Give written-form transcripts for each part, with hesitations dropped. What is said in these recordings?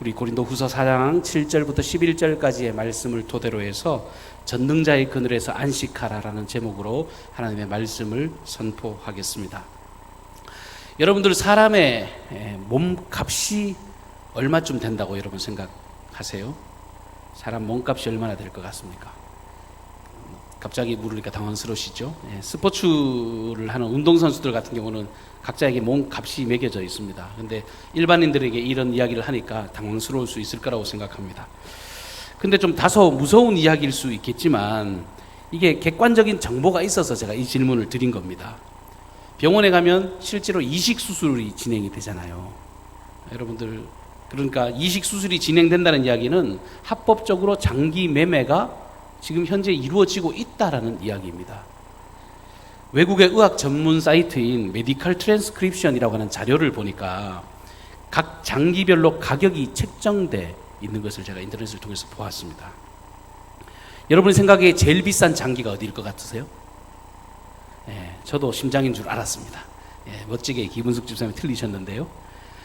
우리 고린도후서 4장 7절부터 11절까지의 말씀을 토대로 해서 전능자의 그늘에서 안식하라라는 제목으로 하나님의 말씀을 선포하겠습니다. 여러분들 사람의 몸값이 얼마쯤 된다고 여러분 생각하세요? 사람 몸값이 얼마나 될 것 같습니까? 갑자기 물으니까 당황스러우시죠? 스포츠를 하는 운동선수들 같은 경우는 각자에게 몸값이 매겨져 있습니다. 근데 일반인들에게 이런 이야기를 하니까 당황스러울 수 있을 거라고 생각합니다. 근데 좀 다소 무서운 이야기일 수 있겠지만 이게 객관적인 정보가 있어서 제가 이 질문을 드린 겁니다. 병원에 가면 실제로 이식 수술이 진행이 되잖아요. 여러분들, 그러니까 이식 수술이 진행된다는 이야기는 합법적으로 장기 매매가 지금 현재 이루어지고 있다라는 이야기입니다. 외국의 의학 전문 사이트인 메디컬 트랜스크립션이라고 하는 자료를 보니까 각 장기별로 가격이 책정돼 있는 것을 제가 인터넷을 통해서 보았습니다. 여러분 생각에 제일 비싼 장기가 어디일 것 같으세요? 저도 심장인 줄 알았습니다. 멋지게 김은숙 집사님이 틀리셨는데요.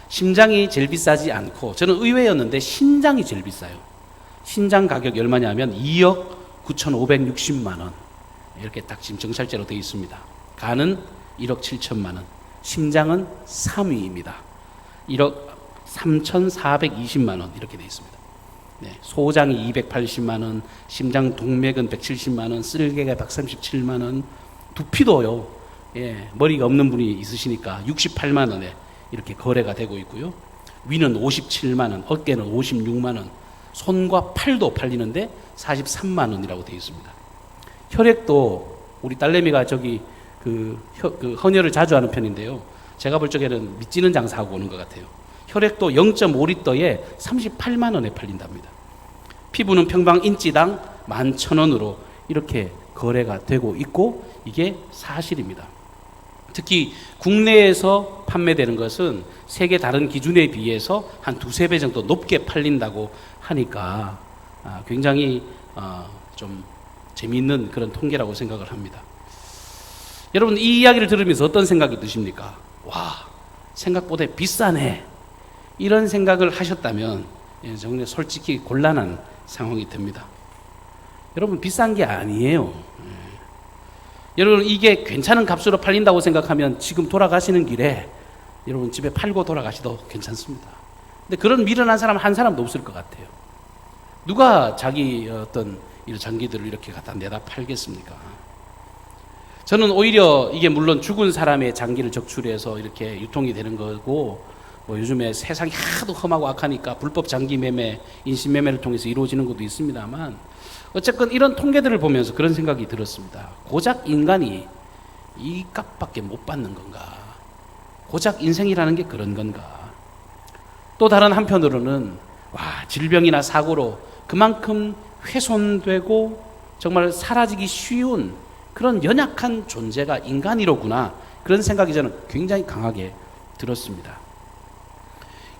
심장이 제일 비싸지 않고, 저는 의외였는데 신장이 제일 비싸요. 신장 가격이 얼마냐면 2억 9,560만 원. 이렇게 딱 지금 정찰제로 되어 있습니다. 간은 1억 7천만 원. 심장은 3위입니다. 1억 3,420만 원 이렇게 되어 있습니다. 소장이 280만 원, 심장 동맥은 170만 원, 쓸개가 137만 원, 두피도요. 머리가 없는 분이 있으시니까 68만 원에 이렇게 거래가 되고 있고요. 위는 57만 원, 어깨는 56만 원, 손과 팔도 팔리는데 43만 원이라고 되어 있습니다. 혈액도 우리 딸내미가 저기 그 헌혈을 자주 하는 편인데요. 제가 볼 적에는 밑지는 장사하고 오는 것 같아요. 혈액도 0.5리터에 38만 원에 팔린답니다. 피부는 평방인치당 11,000원으로 이렇게 거래가 되고 있고 이게 사실입니다. 특히 국내에서 판매되는 것은 세계 다른 기준에 비해서 한 두세 배 정도 높게 팔린다고 하니까 굉장히 좀 재미있는 그런 통계라고 생각을 합니다. 여러분 이 이야기를 들으면서 어떤 생각이 드십니까? 와, 생각보다 비싸네. 이런 생각을 하셨다면 정말 솔직히 곤란한 상황이 됩니다. 여러분 비싼 게 아니에요. 여러분 이게 괜찮은 값으로 팔린다고 생각하면 지금 돌아가시는 길에 여러분 집에 팔고 돌아가셔도 괜찮습니다. 근데 그런 미련한 사람 한 사람도 없을 것 같아요. 누가 자기 어떤 이런 장기들을 이렇게 갖다 내다 팔겠습니까? 저는 오히려 이게 물론 죽은 사람의 장기를 적출해서 이렇게 유통이 되는 거고, 뭐 요즘에 세상이 하도 험하고 악하니까 불법 장기 매매, 인신 매매를 통해서 이루어지는 것도 있습니다만, 어쨌건 이런 통계들을 보면서 그런 생각이 들었습니다. 고작 인간이 이 값밖에 못 받는 건가? 고작 인생이라는 게 그런 건가? 또 다른 한편으로는 질병이나 사고로 그만큼 훼손되고 정말 사라지기 쉬운 그런 연약한 존재가 인간이로구나, 그런 생각이 저는 굉장히 강하게 들었습니다.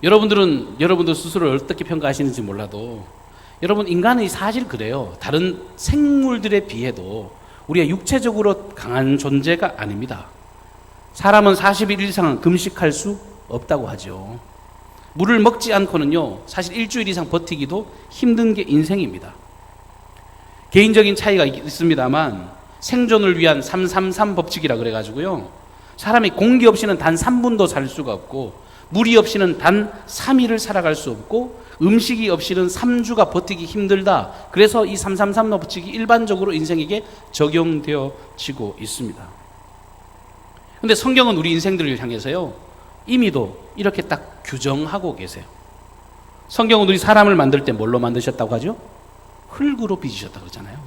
여러분들 스스로를 어떻게 평가하시는지 몰라도 여러분 인간이 사실 그래요. 다른 생물들에 비해도 우리가 육체적으로 강한 존재가 아닙니다. 사람은 40일 이상 금식할 수 없다고 하죠. 물을 먹지 않고는요 사실 일주일 이상 버티기도 힘든 게 인생입니다. 개인적인 차이가 있습니다만 생존을 위한 333 법칙이라 그래가지고요, 사람이 공기 없이는 단 3분도 살 수가 없고, 물이 없이는 단 3일을 살아갈 수 없고, 음식이 없이는 3주가 버티기 힘들다. 그래서 이 333 법칙이 일반적으로 인생에게 적용되어지고 있습니다. 근데 성경은 우리 인생들을 향해서요 이미도 이렇게 딱 규정하고 계세요. 성경은 우리 사람을 만들 때 뭘로 만드셨다고 하죠? 흙으로 빚으셨다고 그러잖아요.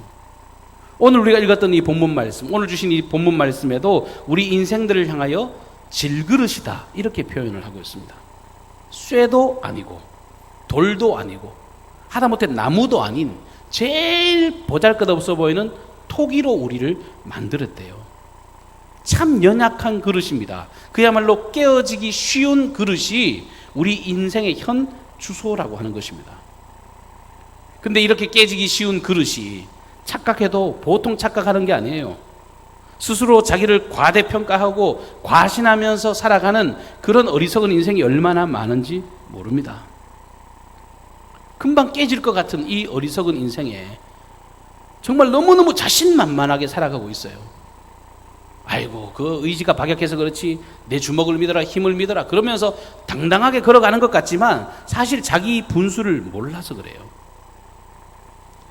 오늘 우리가 읽었던 이 본문 말씀, 오늘 주신 이 본문 말씀에도 우리 인생들을 향하여 질그릇이다 이렇게 표현을 하고 있습니다. 쇠도 아니고 돌도 아니고 하다못해 나무도 아닌 제일 보잘것없어 보이는 토기로 우리를 만들었대요. 참 연약한 그릇입니다. 그야말로 깨어지기 쉬운 그릇이 우리 인생의 현 주소라고 하는 것입니다. 근데 이렇게 깨지기 쉬운 그릇이 착각해도 보통 착각하는 게 아니에요. 스스로 자기를 과대평가하고 과신하면서 살아가는 그런 어리석은 인생이 얼마나 많은지 모릅니다. 금방 깨질 것 같은 이 어리석은 인생에 정말 너무너무 자신만만하게 살아가고 있어요. 아이고, 그 의지가 박약해서 그렇지 내 주먹을 믿어라, 힘을 믿어라 그러면서 당당하게 걸어가는 것 같지만 사실 자기 분수를 몰라서 그래요.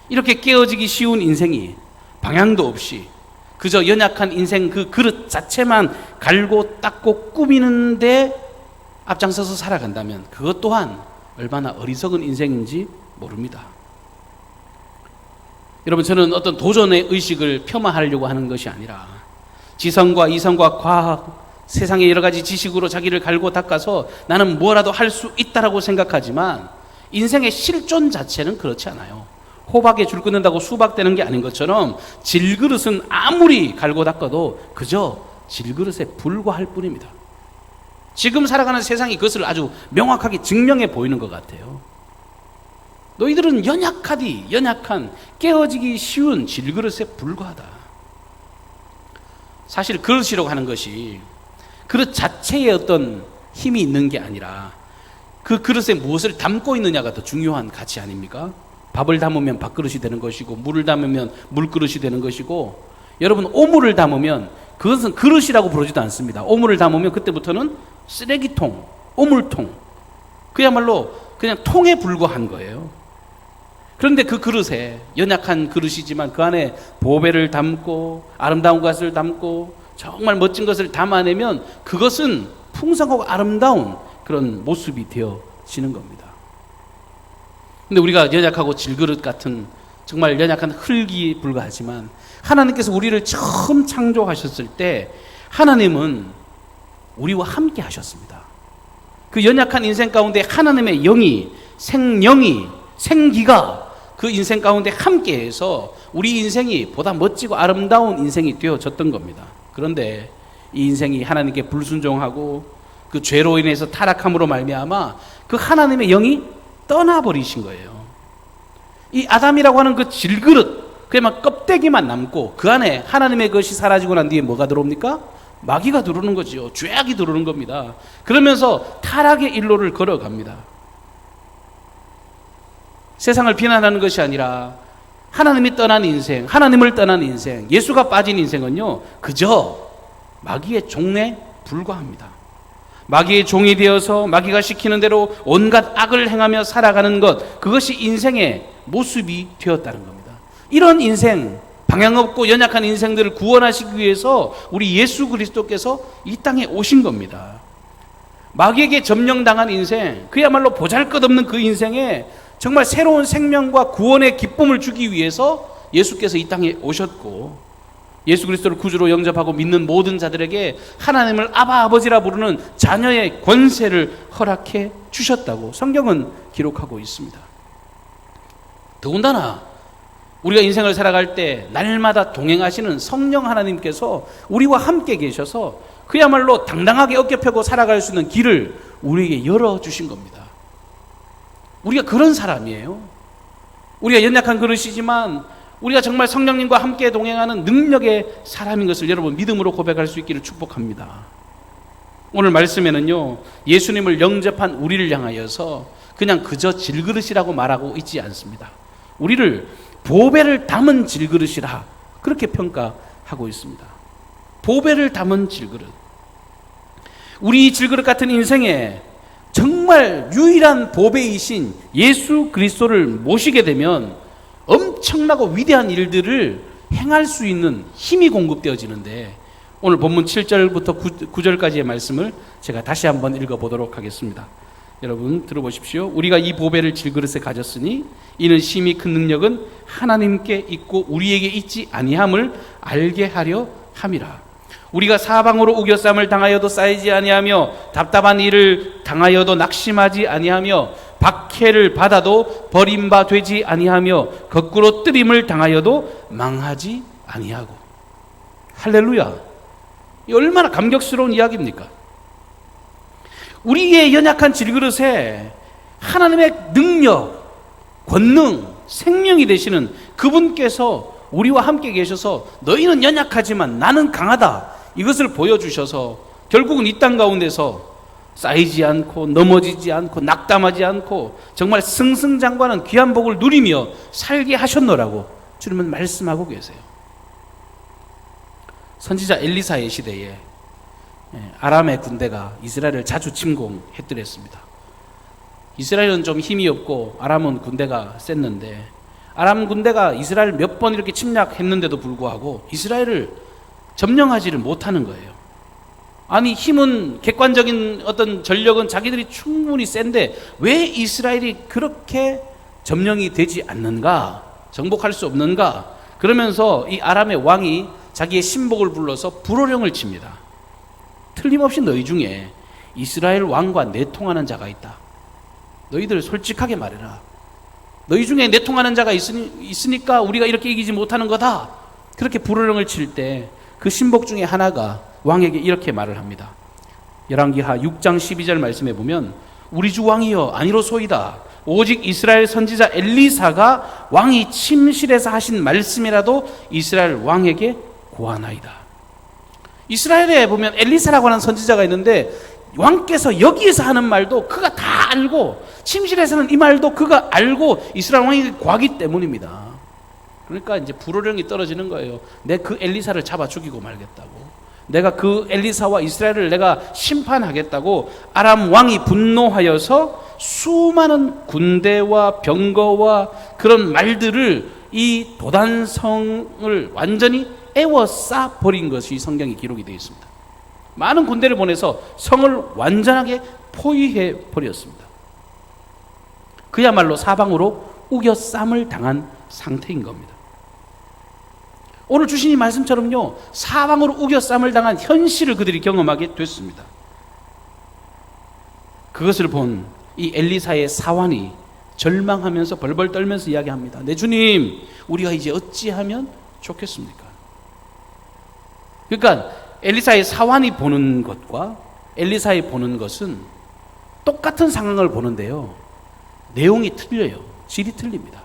이렇게 깨어지기 쉬운 인생이 방향도 없이 그저 연약한 인생 그 그릇 자체만 갈고 닦고 꾸미는데 앞장서서 살아간다면 그것 또한 얼마나 어리석은 인생인지 모릅니다. 여러분, 저는 어떤 도전의 의식을 폄하하려고 하는 것이 아니라 지성과 이성과 과학, 세상의 여러 가지 지식으로 자기를 갈고 닦아서 나는 뭐라도 할 수 있다라고 생각하지만 인생의 실존 자체는 그렇지 않아요. 호박에 줄 끊는다고 수박 되는 게 아닌 것처럼 질그릇은 아무리 갈고 닦아도 그저 질그릇에 불과할 뿐입니다. 지금 살아가는 세상이 그것을 아주 명확하게 증명해 보이는 것 같아요. 너희들은 연약한 깨어지기 쉬운 질그릇에 불과하다. 사실 그릇이라고 하는 것이 그릇 자체에 어떤 힘이 있는 게 아니라 그 그릇에 무엇을 담고 있느냐가 더 중요한 가치 아닙니까? 밥을 담으면 밥그릇이 되는 것이고 물을 담으면 물그릇이 되는 것이고, 여러분 오물을 담으면 그것은 그릇이라고 부르지도 않습니다. 오물을 담으면 그때부터는 쓰레기통, 오물통, 그야말로 그냥 통에 불과한 거예요. 그런데 그 그릇에 연약한 그릇이지만 그 안에 보배를 담고 아름다운 것을 담고 정말 멋진 것을 담아내면 그것은 풍성하고 아름다운 그런 모습이 되어지는 겁니다. 근데 우리가 연약하고 질그릇 같은 정말 연약한 흙이 불과하지만 하나님께서 우리를 처음 창조하셨을 때 하나님은 우리와 함께 하셨습니다. 그 연약한 인생 가운데 하나님의 영이, 생기가 그 인생 가운데 함께해서 우리 인생이 보다 멋지고 아름다운 인생이 되어졌던 겁니다. 그런데 이 인생이 하나님께 불순종하고 그 죄로 인해서 타락함으로 말미암아 그 하나님의 영이 떠나버리신 거예요. 이 아담이라고 하는 그 질그릇, 그야말로 껍데기만 남고 그 안에 하나님의 것이 사라지고 난 뒤에 뭐가 들어옵니까? 마귀가 들어오는 거죠. 죄악이 들어오는 겁니다. 그러면서 타락의 일로를 걸어갑니다. 세상을 비난하는 것이 아니라 하나님이 떠난 인생, 하나님을 떠난 인생, 예수가 빠진 인생은요 그저 마귀의 종에 불과합니다. 마귀의 종이 되어서 마귀가 시키는 대로 온갖 악을 행하며 살아가는 것, 그것이 인생의 모습이 되었다는 겁니다. 이런 인생, 방향 없고 연약한 인생들을 구원하시기 위해서 우리 예수 그리스도께서 이 땅에 오신 겁니다. 마귀에게 점령당한 인생, 그야말로 보잘것없는 그 인생에 정말 새로운 생명과 구원의 기쁨을 주기 위해서 예수께서 이 땅에 오셨고, 예수 그리스도를 구주로 영접하고 믿는 모든 자들에게 하나님을 아바 아버지라 부르는 자녀의 권세를 허락해 주셨다고 성경은 기록하고 있습니다. 더군다나 우리가 인생을 살아갈 때 날마다 동행하시는 성령 하나님께서 우리와 함께 계셔서 그야말로 당당하게 어깨 펴고 살아갈 수 있는 길을 우리에게 열어주신 겁니다. 우리가 그런 사람이에요. 우리가 연약한 그릇이지만 우리가 정말 성령님과 함께 동행하는 능력의 사람인 것을 여러분 믿음으로 고백할 수 있기를 축복합니다. 오늘 말씀에는요 예수님을 영접한 우리를 향하여서 그냥 그저 질그릇이라고 말하고 있지 않습니다. 우리를 보배를 담은 질그릇이라 그렇게 평가하고 있습니다. 보배를 담은 질그릇. 우리 질그릇 같은 인생에 정말 유일한 보배이신 예수 그리스도를 모시게 되면 엄청나고 위대한 일들을 행할 수 있는 힘이 공급되어지는데, 오늘 본문 7절부터 9절까지의 말씀을 제가 다시 한번 읽어보도록 하겠습니다. 여러분 들어보십시오. 우리가 이 보배를 질그릇에 가졌으니 이는 심히 큰 능력은 하나님께 있고 우리에게 있지 아니함을 알게 하려 함이라. 우리가 사방으로 우겨쌈을 당하여도 쌓이지 아니하며 답답한 일을 당하여도 낙심하지 아니하며 박해를 받아도 버림바 되지 아니하며 거꾸로 뜨림을 당하여도 망하지 아니하고. 할렐루야. 이 얼마나 감격스러운 이야기입니까? 우리의 연약한 질그릇에 하나님의 능력, 권능, 생명이 되시는 그분께서 우리와 함께 계셔서 너희는 연약하지만 나는 강하다, 이것을 보여주셔서 결국은 이 땅 가운데서 쌓이지 않고 넘어지지 않고 낙담하지 않고 정말 승승장구하는 귀한 복을 누리며 살게 하셨노라고 주님은 말씀하고 계세요. 선지자 엘리사의 시대에 아람의 군대가 이스라엘을 자주 침공했더랬습니다. 이스라엘은 좀 힘이 없고 아람은 군대가 셌는데 아람 군대가 이스라엘 몇 번 이렇게 침략했는데도 불구하고 이스라엘을 점령하지를 못하는 거예요. 아니 힘은 객관적인 어떤 전력은 자기들이 충분히 센데 왜 이스라엘이 그렇게 점령이 되지 않는가? 정복할 수 없는가? 그러면서 이 아람의 왕이 자기의 신복을 불러서 불호령을 칩니다. 틀림없이 너희 중에 이스라엘 왕과 내통하는 자가 있다. 너희들 솔직하게 말해라. 너희 중에 내통하는 자가 있으니까 우리가 이렇게 이기지 못하는 거다. 그렇게 불호령을 칠 때 그 신복 중에 하나가 왕에게 이렇게 말을 합니다. 열왕기하 6장 12절 말씀에 보면 우리 주 왕이여 아니로소이다. 오직 이스라엘 선지자 엘리사가 왕이 침실에서 하신 말씀이라도 이스라엘 왕에게 고하나이다. 이스라엘에 보면 엘리사라고 하는 선지자가 있는데 왕께서 여기에서 하는 말도 그가 다 알고 침실에서는 이 말도 그가 알고 이스라엘 왕에게 고하기 때문입니다. 그러니까 이제 불호령이 떨어지는 거예요. 내 그 엘리사를 잡아 죽이고 말겠다고. 내가 그 엘리사와 이스라엘을 내가 심판하겠다고 아람 왕이 분노하여서 수많은 군대와 병거와 그런 말들을 이 도단성을 완전히 에워싸 버린 것이 성경에 기록이 되어 있습니다. 많은 군대를 보내서 성을 완전하게 포위해 버렸습니다. 그야말로 사방으로 우겨쌈을 당한 상태인 겁니다. 오늘 주신 이 말씀처럼요, 사방으로 우겨쌈을 당한 현실을 그들이 경험하게 됐습니다. 그것을 본 이 엘리사의 사환이 절망하면서 벌벌 떨면서 이야기합니다. 내 주님, 우리가 이제 어찌하면 좋겠습니까? 그러니까 엘리사의 사환이 보는 것과 엘리사의 보는 것은 똑같은 상황을 보는데요, 내용이 틀려요. 질이 틀립니다.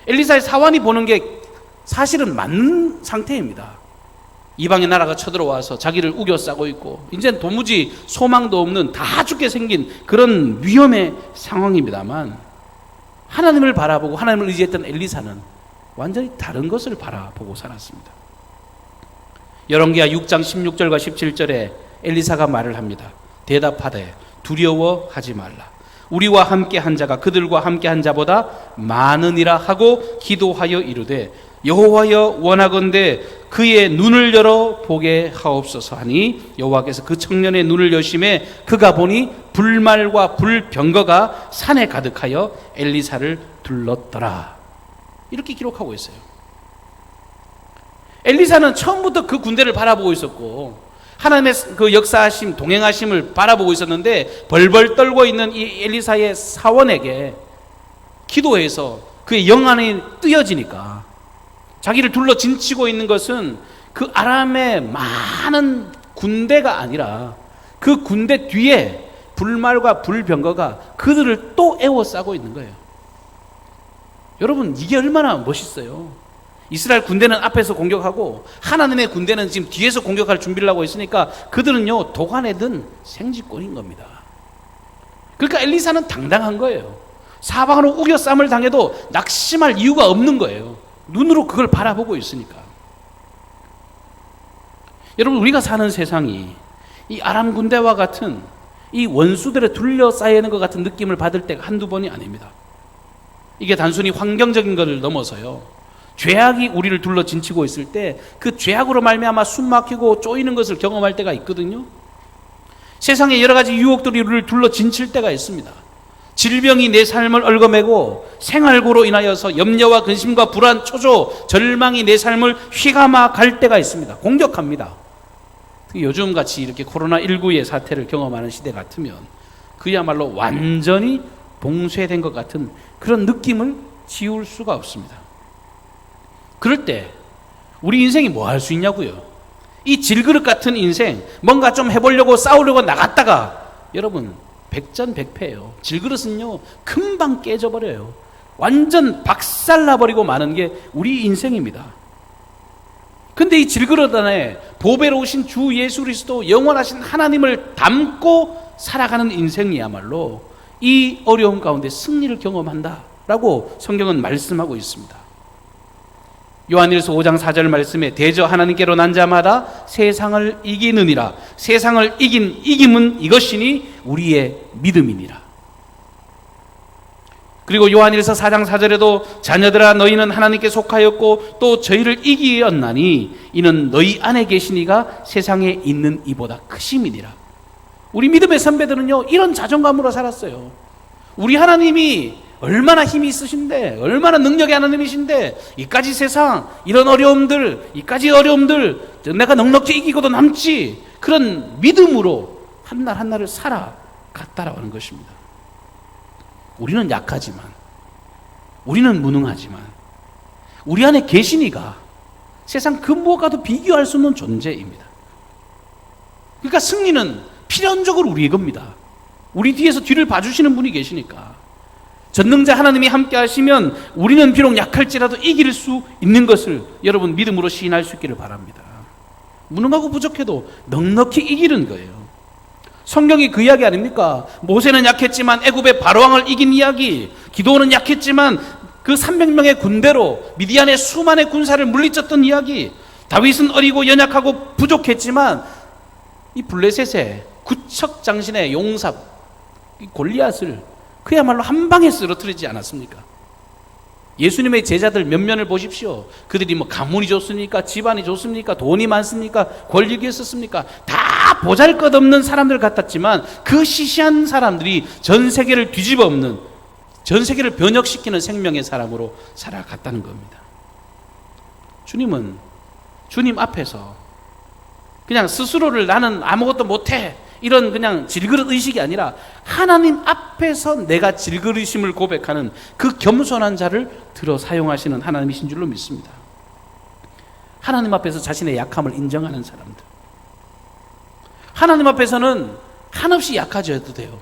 엘리사의 사환이 보는 게 사실은 맞는 상태입니다. 이방의 나라가 쳐들어와서 자기를 우겨싸고 있고 이제는 도무지 소망도 없는 다 죽게 생긴 그런 위험의 상황입니다만, 하나님을 바라보고 하나님을 의지했던 엘리사는 완전히 다른 것을 바라보고 살았습니다. 열왕기하 6장 16절과 17절에 엘리사가 말을 합니다. 대답하되 두려워하지 말라. 우리와 함께 한 자가 그들과 함께 한 자보다 많으니라 하고 기도하여 이르되 여호와여 원하건대 그의 눈을 열어 보게 하옵소서 하니 여호와께서 그 청년의 눈을 여심해 그가 보니 불말과 불병거가 산에 가득하여 엘리사를 둘렀더라. 이렇게 기록하고 있어요. 엘리사는 처음부터 그 군대를 바라보고 있었고 하나님의 그 역사하심, 동행하심을 바라보고 있었는데 벌벌 떨고 있는 이 엘리사의 사원에게 기도해서 그의 영 안이 뜨여지니까 자기를 둘러 진치고 있는 것은 그 아람의 많은 군대가 아니라 그 군대 뒤에 불말과 불병거가 그들을 또 에워싸고 있는 거예요. 여러분, 이게 얼마나 멋있어요. 이스라엘 군대는 앞에서 공격하고 하나님의 군대는 지금 뒤에서 공격할 준비를 하고 있으니까 그들은요 도간에 든 생쥐꼴인 겁니다. 그러니까 엘리사는 당당한 거예요. 사방으로 우겨쌈을 당해도 낙심할 이유가 없는 거예요. 눈으로 그걸 바라보고 있으니까. 여러분, 우리가 사는 세상이 이 아람 군대와 같은 이 원수들에 둘러싸여 있는 것 같은 느낌을 받을 때가 한두 번이 아닙니다. 이게 단순히 환경적인 것을 넘어서요, 죄악이 우리를 둘러 진치고 있을 때 그 죄악으로 말미암아 숨막히고 쪼이는 것을 경험할 때가 있거든요. 세상에 여러 가지 유혹들이 우리를 둘러 진칠 때가 있습니다. 질병이 내 삶을 얽어매고 생활고로 인하여서 염려와 근심과 불안, 초조, 절망이 내 삶을 휘감아 갈 때가 있습니다. 공격합니다. 요즘같이 이렇게 코로나19의 사태를 경험하는 시대 같으면 그야말로 완전히 봉쇄된 것 같은 그런 느낌을 지울 수가 없습니다. 그럴 때 우리 인생이 뭐 할 수 있냐고요. 이 질그릇 같은 인생, 뭔가 좀 해보려고 싸우려고 나갔다가 여러분 백전백패예요. 질그릇은요 금방 깨져버려요. 완전 박살나버리고 마는 게 우리 인생입니다. 근데 이 질그릇 안에 보배로우신 주 예수 그리스도 영원하신 하나님을 담고 살아가는 인생이야말로 이 어려움 가운데 승리를 경험한다라고 성경은 말씀하고 있습니다. 요한일서 5장 4절 말씀에 대저 하나님께로 난 자마다 세상을 이기느니라. 세상을 이김은 이것이니 우리의 믿음이니라. 그리고 요한일서 4장 4절에도 자녀들아 너희는 하나님께 속하였고 또 저희를 이기었나니 이는 너희 안에 계신 이가 세상에 있는 이보다 크심이니라. 우리 믿음의 선배들은요 이런 자존감으로 살았어요. 우리 하나님이 얼마나 힘이 있으신데, 얼마나 능력의 하나님이신데, 이까지 세상, 이런 어려움들, 이까지 어려움들, 내가 넉넉히 이기고도 남지. 그런 믿음으로 한날 한날을 살아갔다라고 하는 것입니다. 우리는 약하지만, 우리는 무능하지만, 우리 안에 계신 이가 세상 그 무엇과도 비교할 수 없는 존재입니다. 그러니까 승리는 필연적으로 우리의 겁니다. 우리 뒤에서 뒤를 봐주시는 분이 계시니까. 전능자 하나님이 함께 하시면 우리는 비록 약할지라도 이길 수 있는 것을 여러분 믿음으로 시인할 수 있기를 바랍니다. 무능하고 부족해도 넉넉히 이기는 거예요. 성경이 그 이야기 아닙니까? 모세는 약했지만 애굽의 바로왕을 이긴 이야기, 기도는 약했지만 그 300명의 군대로 미디안의 수만의 군사를 물리쳤던 이야기, 다윗은 어리고 연약하고 부족했지만 이 블레셋의 구척장신의 용사 골리앗을 그야말로 한 방에 쓰러뜨리지 않았습니까? 예수님의 제자들 몇몇을 보십시오. 그들이 뭐 가문이 좋습니까? 집안이 좋습니까? 돈이 많습니까? 권력이 있었습니까? 다 보잘것없는 사람들 같았지만 그 시시한 사람들이 전 세계를 뒤집어 엎는, 전 세계를 변혁시키는 생명의 사람으로 살아갔다는 겁니다. 주님은 주님 앞에서 그냥 스스로를 나는 아무것도 못해 이런 그냥 질그릇 의식이 아니라 하나님 앞에서 내가 질그릇임을 고백하는 그 겸손한 자를 들어 사용하시는 하나님이신 줄로 믿습니다. 하나님 앞에서 자신의 약함을 인정하는 사람들, 하나님 앞에서는 한없이 약해져도 돼요.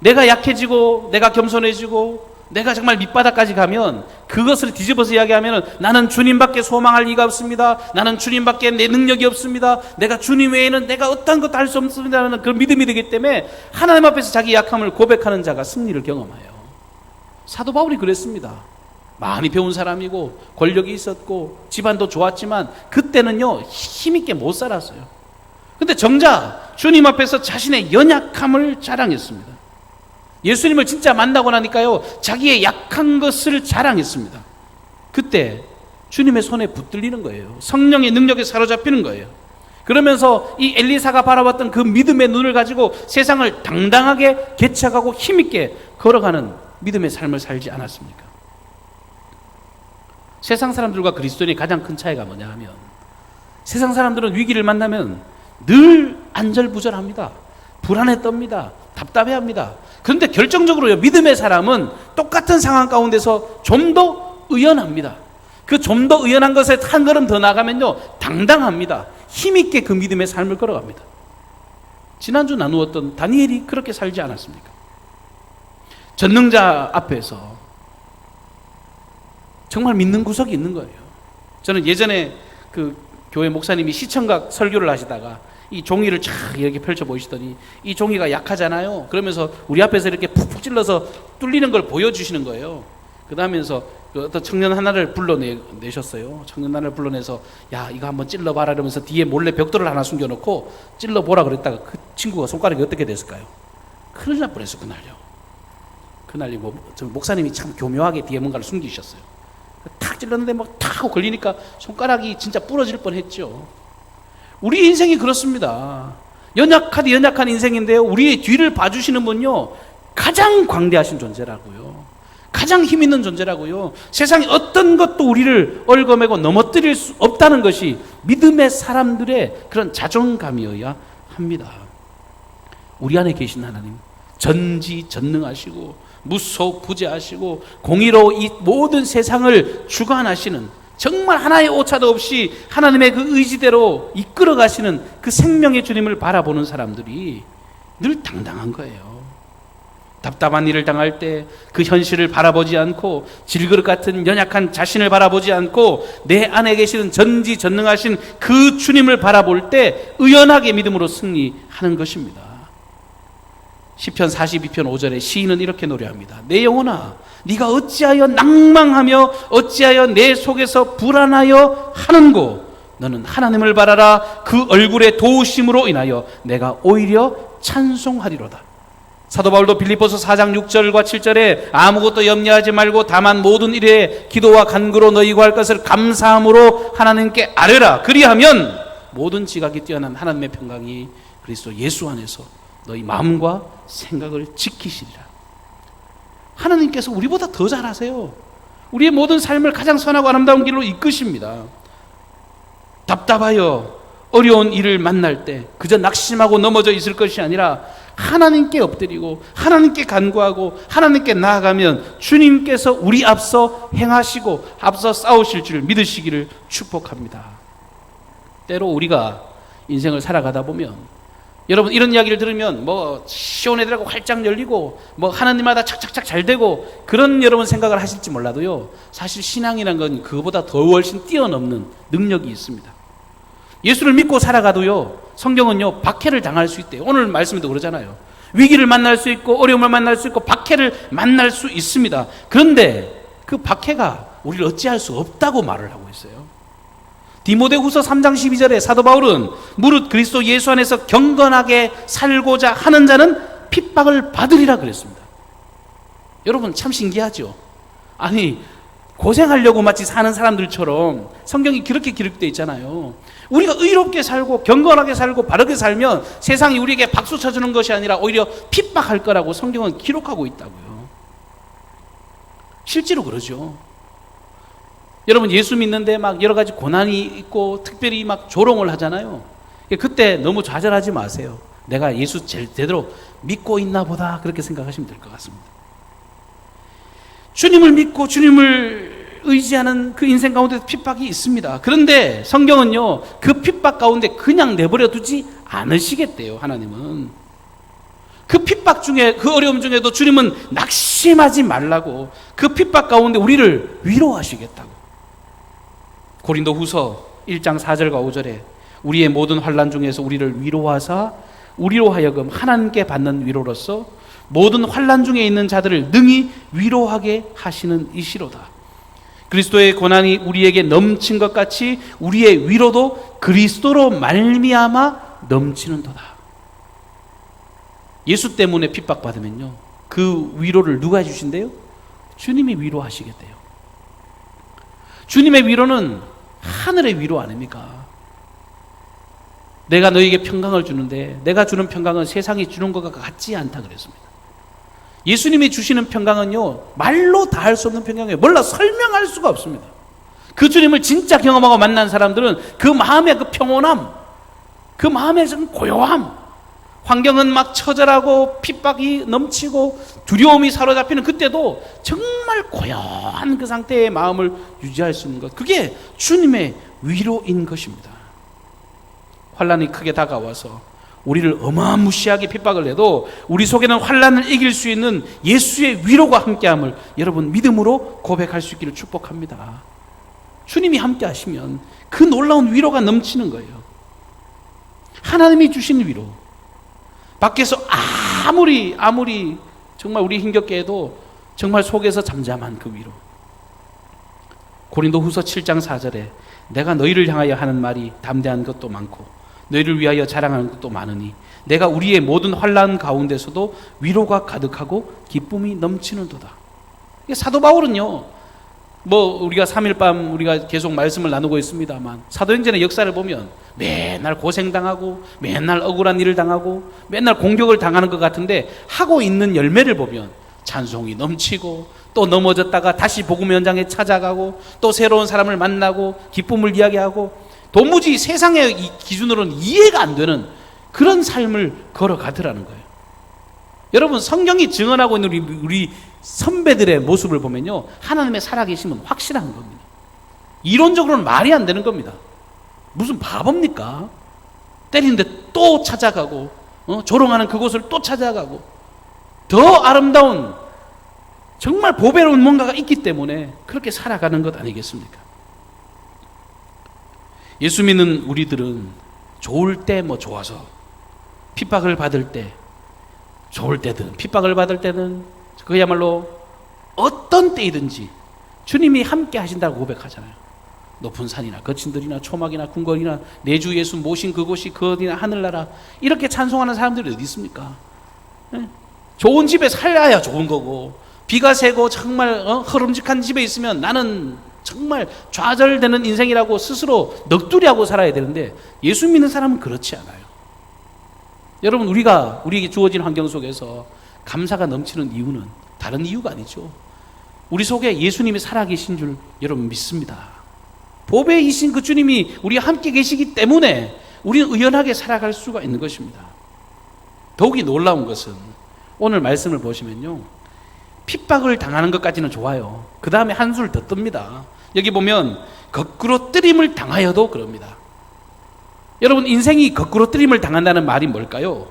내가 약해지고 내가 겸손해지고 내가 정말 밑바닥까지 가면 그것을 뒤집어서 이야기하면 나는 주님밖에 소망할 리가 없습니다. 나는 주님밖에 내 능력이 없습니다. 내가 주님 외에는 내가 어떤 것도 할 수 없습니다라는 그런 믿음이 되기 때문에 하나님 앞에서 자기 약함을 고백하는 자가 승리를 경험해요. 사도 바울이 그랬습니다. 많이 배운 사람이고 권력이 있었고 집안도 좋았지만 그때는요 힘있게 못 살았어요. 근데 정작 주님 앞에서 자신의 연약함을 자랑했습니다. 예수님을 진짜 만나고 나니까요 자기의 약한 것을 자랑했습니다. 그때 주님의 손에 붙들리는 거예요. 성령의 능력에 사로잡히는 거예요. 그러면서 이 엘리사가 바라봤던 그 믿음의 눈을 가지고 세상을 당당하게 개척하고 힘있게 걸어가는 믿음의 삶을 살지 않았습니까? 세상 사람들과 그리스도인의 가장 큰 차이가 뭐냐 하면 세상 사람들은 위기를 만나면 늘 안절부절합니다. 불안에 떱니다. 답답해합니다. 그런데 결정적으로 믿음의 사람은 똑같은 상황 가운데서 좀 더 의연합니다. 그 좀 더 의연한 것에 한 걸음 더 나가면요 당당합니다. 힘있게 그 믿음의 삶을 걸어갑니다. 지난주 나누었던 다니엘이 그렇게 살지 않았습니까? 전능자 앞에서 정말 믿는 구석이 있는 거예요. 저는 예전에 그 교회 목사님이 시청각 설교를 하시다가 이 종이를 쫙 이렇게 펼쳐 보이시더니 이 종이가 약하잖아요. 그러면서 우리 앞에서 이렇게 푹푹 찔러서 뚫리는 걸 보여주시는 거예요. 그러면서 그 어떤 청년 하나를 불러내셨어요. 청년 하나를 불러내서 야 이거 한번 찔러봐라 이러면서 뒤에 몰래 벽돌을 하나 숨겨놓고 찔러보라 그랬다가 그 친구가 손가락이 어떻게 됐을까요? 큰일 날 뻔했어 그날요. 그날이 목사님이 참 교묘하게 뒤에 뭔가를 숨기셨어요. 탁 찔렀는데 막 탁 하고 걸리니까 손가락이 진짜 부러질 뻔했죠. 우리 인생이 그렇습니다. 연약한 인생인데요. 우리의 뒤를 봐주시는 분요 가장 광대하신 존재라고요. 가장 힘 있는 존재라고요. 세상에 어떤 것도 우리를 얽어매고 넘어뜨릴 수 없다는 것이 믿음의 사람들의 그런 자존감이어야 합니다. 우리 안에 계신 하나님 전지전능하시고 무소부재하시고 공의로 이 모든 세상을 주관하시는 정말 하나의 오차도 없이 하나님의 그 의지대로 이끌어 가시는 그 생명의 주님을 바라보는 사람들이 늘 당당한 거예요. 답답한 일을 당할 때 그 현실을 바라보지 않고 질그릇 같은 연약한 자신을 바라보지 않고 내 안에 계시는 전지전능하신 그 주님을 바라볼 때 의연하게 믿음으로 승리하는 것입니다. 시편 42편 5절에 시인은 이렇게 노래합니다. 내 영혼아, 네가 어찌하여 낭망하며 어찌하여 내 속에서 불안하여 하는고, 너는 하나님을 바라라. 그 얼굴의 도우심으로 인하여 내가 오히려 찬송하리로다. 사도 바울도 빌립보서 4장 6절과 7절에 아무것도 염려하지 말고 다만 모든 일에 기도와 간구로 너희 구할 것을 감사함으로 하나님께 아뢰라. 그리하면 모든 지각이 뛰어난 하나님의 평강이 그리스도 예수 안에서 너희 마음과 생각을 지키시리라. 하나님께서 우리보다 더 잘 아세요. 우리의 모든 삶을 가장 선하고 아름다운 길로 이끄십니다. 답답하여 어려운 일을 만날 때 그저 낙심하고 넘어져 있을 것이 아니라 하나님께 엎드리고 하나님께 간구하고 하나님께 나아가면 주님께서 우리 앞서 행하시고 앞서 싸우실 줄 믿으시기를 축복합니다. 때로 우리가 인생을 살아가다 보면, 여러분 이런 이야기를 들으면 뭐 시원해들하고 활짝 열리고 뭐 하나님마다 착착착 잘 되고 그런 여러분 생각을 하실지 몰라도요, 사실 신앙이란 건 그거보다 더 훨씬 뛰어넘는 능력이 있습니다. 예수를 믿고 살아가도요, 성경은요 박해를 당할 수 있대요. 오늘 말씀에도 그러잖아요. 위기를 만날 수 있고 어려움을 만날 수 있고 박해를 만날 수 있습니다. 그런데 그 박해가 우리를 어찌할 수 없다고 말을 하고 있어요. 디모데후서 3장 12절에 사도 바울은 무릇 그리스도 예수 안에서 경건하게 살고자 하는 자는 핍박을 받으리라 그랬습니다. 여러분 참 신기하죠. 아니 고생하려고 마치 사는 사람들처럼 성경이 그렇게 기록되어 있잖아요. 우리가 의롭게 살고 경건하게 살고 바르게 살면 세상이 우리에게 박수 쳐주는 것이 아니라 오히려 핍박할 거라고 성경은 기록하고 있다고요. 실제로 그러죠. 여러분 예수 믿는데 막 여러 가지 고난이 있고 특별히 막 조롱을 하잖아요. 그때 너무 좌절하지 마세요. 내가 예수 제대로 믿고 있나 보다 그렇게 생각하시면 될 것 같습니다. 주님을 믿고 주님을 의지하는 그 인생 가운데 핍박이 있습니다. 그런데 성경은요 그 핍박 가운데 그냥 내버려 두지 않으시겠대요. 하나님은 그 핍박 중에, 그 어려움 중에도 주님은 낙심하지 말라고 그 핍박 가운데 우리를 위로하시겠다고. 고린도후서 1장 4절과 5절에 우리의 모든 환난 중에서 우리를 위로하사 우리로 하여금 하나님께 받는 위로로서 모든 환난 중에 있는 자들을 능히 위로하게 하시는 이시로다. 그리스도의 고난이 우리에게 넘친 것 같이 우리의 위로도 그리스도로 말미암아 넘치는도다. 예수 때문에 핍박받으면요 그 위로를 누가 해주신대요? 주님이 위로하시겠대요. 주님의 위로는 하늘의 위로 아닙니까? 내가 너에게 평강을 주는데 내가 주는 평강은 세상이 주는 것과 같지 않다 그랬습니다. 예수님이 주시는 평강은요 말로 다 할 수 없는 평강이에요. 몰라 설명할 수가 없습니다. 그 주님을 진짜 경험하고 만난 사람들은 그 마음의 그 평온함, 그 마음의 고요함, 환경은 막 처절하고 핍박이 넘치고 두려움이 사로잡히는 그때도 정말 고요한 그 상태의 마음을 유지할 수 있는 것, 그게 주님의 위로인 것입니다. 환난이 크게 다가와서 우리를 어마무시하게 핍박을 해도 우리 속에는 환난을 이길 수 있는 예수의 위로가 함께함을 여러분 믿음으로 고백할 수 있기를 축복합니다. 주님이 함께 하시면 그 놀라운 위로가 넘치는 거예요. 하나님이 주신 위로, 밖에서 아무리 정말 우리 힘겹게 해도 정말 속에서 잠잠한 그 위로. 고린도후서 7장 4절에 내가 너희를 향하여 하는 말이 담대한 것도 많고 너희를 위하여 자랑하는 것도 많으니 내가 우리의 모든 환난 가운데서도 위로가 가득하고 기쁨이 넘치는도다. 사도 바울은요 뭐 우리가 3일 밤 우리가 계속 말씀을 나누고 있습니다만 사도행전의 역사를 보면 맨날 고생당하고 맨날 억울한 일을 당하고 맨날 공격을 당하는 것 같은데 하고 있는 열매를 보면 찬송이 넘치고 또 넘어졌다가 다시 복음 현장에 찾아가고 또 새로운 사람을 만나고 기쁨을 이야기하고 도무지 세상의 기준으로는 이해가 안 되는 그런 삶을 걸어가더라는 거예요. 여러분 성경이 증언하고 있는 우리 선배들의 모습을 보면요 하나님의 살아계심은 확실한 겁니다. 이론적으로는 말이 안 되는 겁니다. 무슨 바보입니까? 때리는데 또 찾아가고 조롱하는 그곳을 또 찾아가고 더 아름다운 정말 보배로운 뭔가가 있기 때문에 그렇게 살아가는 것 아니겠습니까? 예수 믿는 우리들은 좋을 때 뭐 좋아서, 핍박을 받을 때 좋을 때든 핍박을 받을 때는 그야말로 어떤 때이든지 주님이 함께 하신다고 고백하잖아요. 높은 산이나 거친 들이나 초막이나 궁궐이나 내 주 예수 모신 그곳이 그 어디나 하늘나라, 이렇게 찬송하는 사람들이 어디 있습니까? 좋은 집에 살아야 좋은 거고, 비가 새고 정말 흐름직한 집에 있으면 나는 정말 좌절되는 인생이라고 스스로 넋두리하고 살아야 되는데, 예수 믿는 사람은 그렇지 않아요. 여러분, 우리에게 주어진 환경 속에서 감사가 넘치는 이유는 다른 이유가 아니죠. 우리 속에 예수님이 살아계신 줄 여러분 믿습니다. 보배이신 그 주님이 우리와 함께 계시기 때문에 우리는 의연하게 살아갈 수가 있는 것입니다. 더욱이 놀라운 것은 오늘 말씀을 보시면요, 핍박을 당하는 것까지는 좋아요. 그 다음에 한술 더 뜹니다. 여기 보면 거꾸로 뜨림을 당하여도 그럽니다. 여러분, 인생이 거꾸로 뜨림을 당한다는 말이 뭘까요?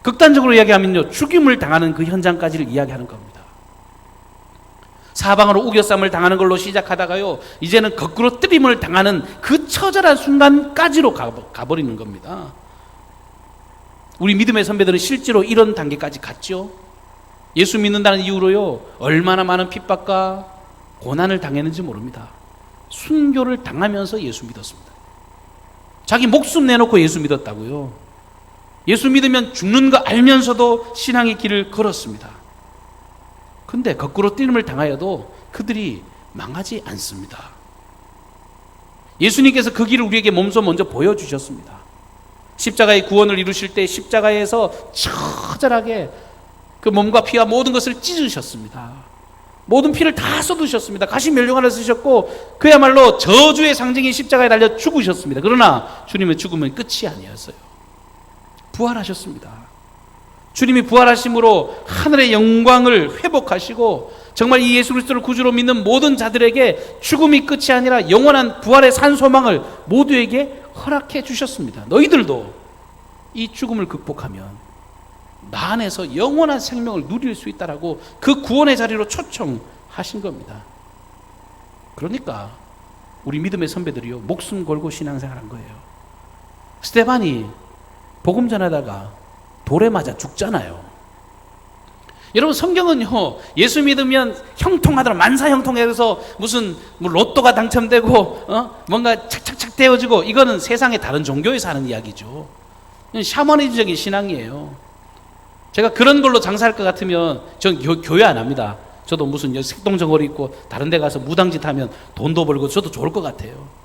극단적으로 이야기하면요, 죽임을 당하는 그 현장까지를 이야기하는 겁니다. 사방으로 우겨쌈을 당하는 걸로 시작하다가요, 이제는 거꾸로 뜨림을 당하는 그 처절한 순간까지로 가버리는 겁니다. 우리 믿음의 선배들은 실제로 이런 단계까지 갔죠. 예수 믿는다는 이유로요, 얼마나 많은 핍박과 고난을 당했는지 모릅니다. 순교를 당하면서 예수 믿었습니다. 자기 목숨 내놓고 예수 믿었다고요. 예수 믿으면 죽는 거 알면서도 신앙의 길을 걸었습니다. 근데 거꾸로 뜨림을 당하여도 그들이 망하지 않습니다. 예수님께서 그 길을 우리에게 몸소 먼저 보여주셨습니다. 십자가의 구원을 이루실 때 십자가에서 처절하게 그 몸과 피와 모든 것을 찢으셨습니다. 모든 피를 다 쏟으셨습니다. 가시 면류관을 쓰셨고 그야말로 저주의 상징인 십자가에 달려 죽으셨습니다. 그러나 주님의 죽음은 끝이 아니었어요. 부활하셨습니다. 주님이 부활하심으로 하늘의 영광을 회복하시고 정말 이 예수 그리스도를 구주로 믿는 모든 자들에게 죽음이 끝이 아니라 영원한 부활의 산 소망을 모두에게 허락해 주셨습니다. 너희들도 이 죽음을 극복하면 나 안에서 영원한 생명을 누릴 수 있다라고 그 구원의 자리로 초청하신 겁니다. 그러니까 우리 믿음의 선배들이요, 목숨 걸고 신앙생활한 거예요. 스데반이 복음 전하다가 돌에 맞아 죽잖아요. 여러분, 성경은요, 예수 믿으면 형통하더라, 만사 형통해서 무슨 로또가 당첨되고 뭔가 착착착 되어지고, 이거는 세상의 다른 종교에서 하는 이야기죠. 샤머니즘적인 신앙이에요. 제가 그런 걸로 장사할 것 같으면 전 교회 안 합니다. 저도 무슨 색동저고리 입고 다른 데 가서 무당짓 하면 돈도 벌고 저도 좋을 것 같아요.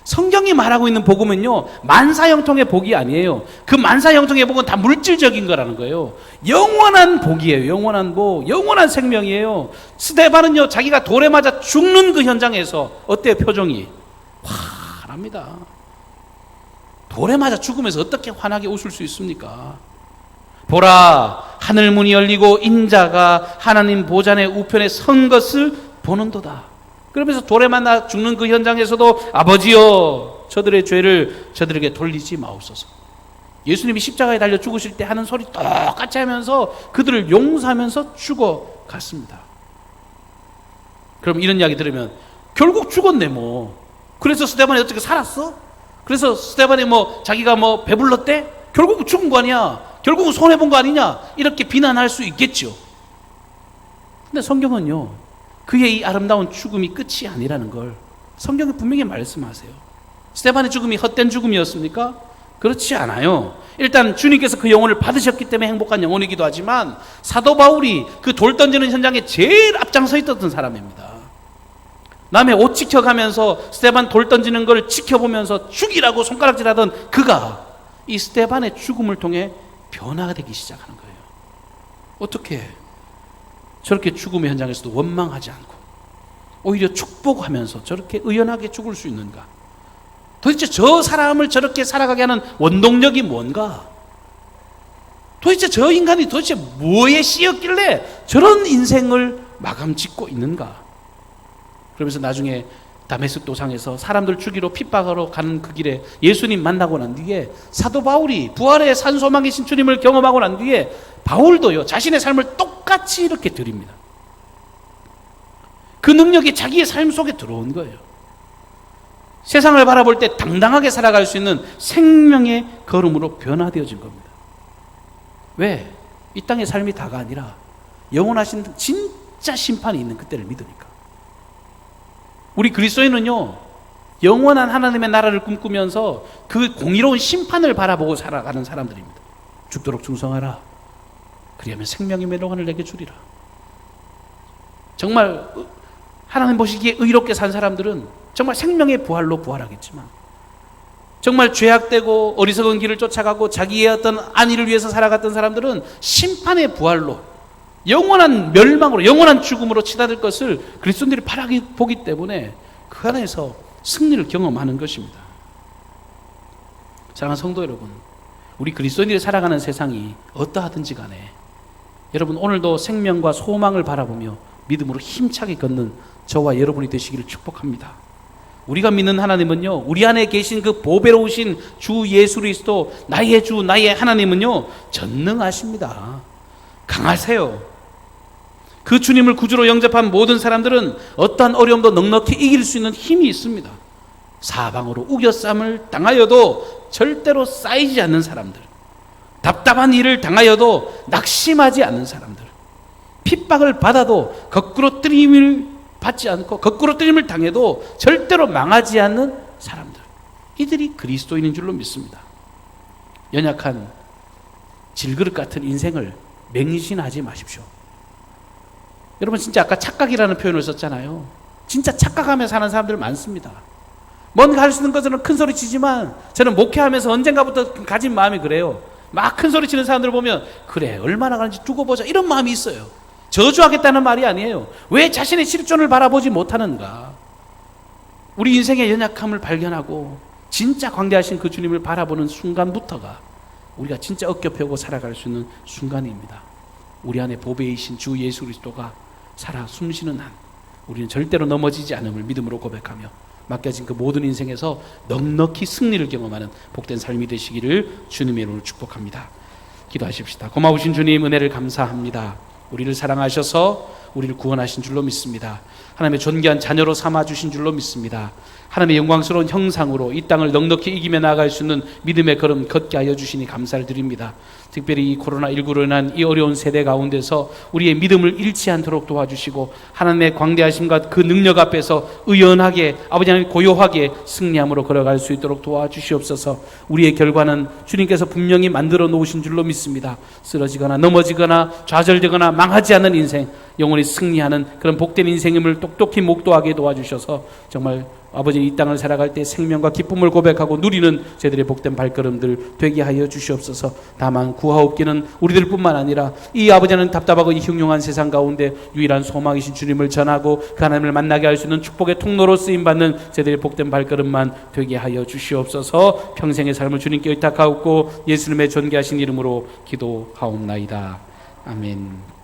성경이 말하고 있는 복음은요, 만사형통의 복이 아니에요. 그 만사형통의 복은 다 물질적인 거라는 거예요. 영원한 복이에요. 영원한 생명이에요. 스데반은요, 자기가 돌에 맞아 죽는 그 현장에서 어때요? 표정이 환합니다. 돌에 맞아 죽으면서 어떻게 환하게 웃을 수 있습니까? 보라, 하늘 문이 열리고 인자가 하나님 보좌의 우편에 선 것을 보는도다. 그러면서 돌에 맞아 죽는 그 현장에서도 아버지여, 저들의 죄를 저들에게 돌리지 마옵소서. 예수님이 십자가에 달려 죽으실 때 하는 소리 똑같이 하면서 그들을 용서하면서 죽어갔습니다. 그럼 이런 이야기 들으면 결국 죽었네 뭐. 그래서 스데반이 어떻게 살았어? 그래서 스데반이 자기가 배불렀대? 결국 죽은 거 아니야? 결국은 손해본 거 아니냐? 이렇게 비난할 수 있겠죠. 근데 성경은요, 그의 이 아름다운 죽음이 끝이 아니라는 걸 성경에 분명히 말씀하세요. 스데반의 죽음이 헛된 죽음이었습니까? 그렇지 않아요. 일단 주님께서 그 영혼을 받으셨기 때문에 행복한 영혼이기도 하지만, 사도 바울이 그 돌 던지는 현장에 제일 앞장서 있었던 사람입니다. 남의 옷 지켜가면서 스데반 돌 던지는 걸 지켜보면서 죽이라고 손가락질하던 그가 이 스데반의 죽음을 통해 변화가 되기 시작하는 거예요. 어떻게 저렇게 죽음의 현장에서도 원망하지 않고 오히려 축복하면서 저렇게 의연하게 죽을 수 있는가? 도대체 저 사람을 저렇게 살아가게 하는 원동력이 뭔가? 도대체 저 인간이 도대체 뭐에 씌였길래 저런 인생을 마감 짓고 있는가? 그러면서 나중에 다메섹 도상에서 사람들 죽이러 핍박하러 가는 그 길에 예수님 만나고 난 뒤에 사도 바울이 부활의 산소망이신 주님을 경험하고 난 뒤에 바울도요 자신의 삶을 똑같이 이렇게 드립니다. 그 능력이 자기의 삶 속에 들어온 거예요. 세상을 바라볼 때 당당하게 살아갈 수 있는 생명의 걸음으로 변화되어진 겁니다. 왜? 이 땅의 삶이 다가 아니라 영원하신 진짜 심판이 있는 그때를 믿으니까. 우리 그리스도인은요 영원한 하나님의 나라를 꿈꾸면서 그 공의로운 심판을 바라보고 살아가는 사람들입니다. 죽도록 충성하라. 그리하면 생명의 멸관을 내게 주리라. 정말 하나님 보시기에 의롭게 산 사람들은 정말 생명의 부활로 부활하겠지만, 정말 죄악되고 어리석은 길을 쫓아가고 자기의 어떤 안위를 위해서 살아갔던 사람들은 심판의 부활로, 영원한 멸망으로, 영원한 죽음으로 치닫을 것을 그리스도인들이 바라보기 때문에 그 안에서 승리를 경험하는 것입니다. 사랑하는 성도 여러분, 우리 그리스도인들이 살아가는 세상이 어떠하든지 간에 여러분 오늘도 생명과 소망을 바라보며 믿음으로 힘차게 걷는 저와 여러분이 되시기를 축복합니다. 우리가 믿는 하나님은요, 우리 안에 계신 그 보배로우신 주 예수 그리스도, 나의 주, 나의 하나님은요 전능하십니다. 강하세요. 그 주님을 구주로 영접한 모든 사람들은 어떠한 어려움도 넉넉히 이길 수 있는 힘이 있습니다. 사방으로 우겨쌈을 당하여도 절대로 쌓이지 않는 사람들, 답답한 일을 당하여도 낙심하지 않는 사람들, 핍박을 받아도 거꾸로 뜨림을 받지 않고 거꾸로 뜨림을 당해도 절대로 망하지 않는 사람들, 이들이 그리스도인인 줄로 믿습니다. 연약한 질그릇 같은 인생을 맹신하지 마십시오. 여러분 진짜 아까 착각이라는 표현을 썼잖아요. 진짜 착각하며 사는 사람들 많습니다. 뭔가 할 수 있는 것은 큰 소리 치지만, 저는 목회하면서 언젠가부터 가진 마음이 그래요. 막 큰 소리 치는 사람들 보면 그래 얼마나 가는지 두고 보자 이런 마음이 있어요. 저주하겠다는 말이 아니에요. 왜 자신의 실존을 바라보지 못하는가? 우리 인생의 연약함을 발견하고 진짜 광대하신 그 주님을 바라보는 순간부터가 우리가 진짜 어깨 펴고 살아갈 수 있는 순간입니다. 우리 안에 보배이신 주 예수 그리스도가 살아 숨쉬는 한 우리는 절대로 넘어지지 않음을 믿음으로 고백하며 맡겨진 그 모든 인생에서 넉넉히 승리를 경험하는 복된 삶이 되시기를 주님의 이름으로 축복합니다. 기도하십시다. 고마우신 주님, 은혜를 감사합니다. 우리를 사랑하셔서 우리를 구원하신 줄로 믿습니다. 하나님의 존귀한 자녀로 삼아주신 줄로 믿습니다. 하나님의 영광스러운 형상으로 이 땅을 넉넉히 이기며 나아갈 수 있는 믿음의 걸음 걷게 하여 주시니 감사를 드립니다. 특별히 이 코로나19로 인한 이 어려운 세대 가운데서 우리의 믿음을 잃지 않도록 도와주시고, 하나님의 광대하심과 그 능력 앞에서 의연하게, 아버지 하나님 고요하게 승리함으로 걸어갈 수 있도록 도와주시옵소서. 우리의 결과는 주님께서 분명히 만들어 놓으신 줄로 믿습니다. 쓰러지거나 넘어지거나 좌절되거나 망하지 않는 인생, 영원히 승리하는 그런 복된 인생임을 똑똑히 목도하게 도와주셔서 정말 아버지 이 땅을 살아갈 때 생명과 기쁨을 고백하고 누리는 저희들의 복된 발걸음들 되게 하여 주시옵소서. 다만 구하옵기는 우리들 뿐만 아니라 이 아버지는 답답하고 이 흉흉한 세상 가운데 유일한 소망이신 주님을 전하고 그 하나님을 만나게 할 수 있는 축복의 통로로 쓰임받는 저희들의 복된 발걸음만 되게 하여 주시옵소서. 평생의 삶을 주님께 의탁하옵고 예수님의 존귀하신 이름으로 기도하옵나이다. 아멘.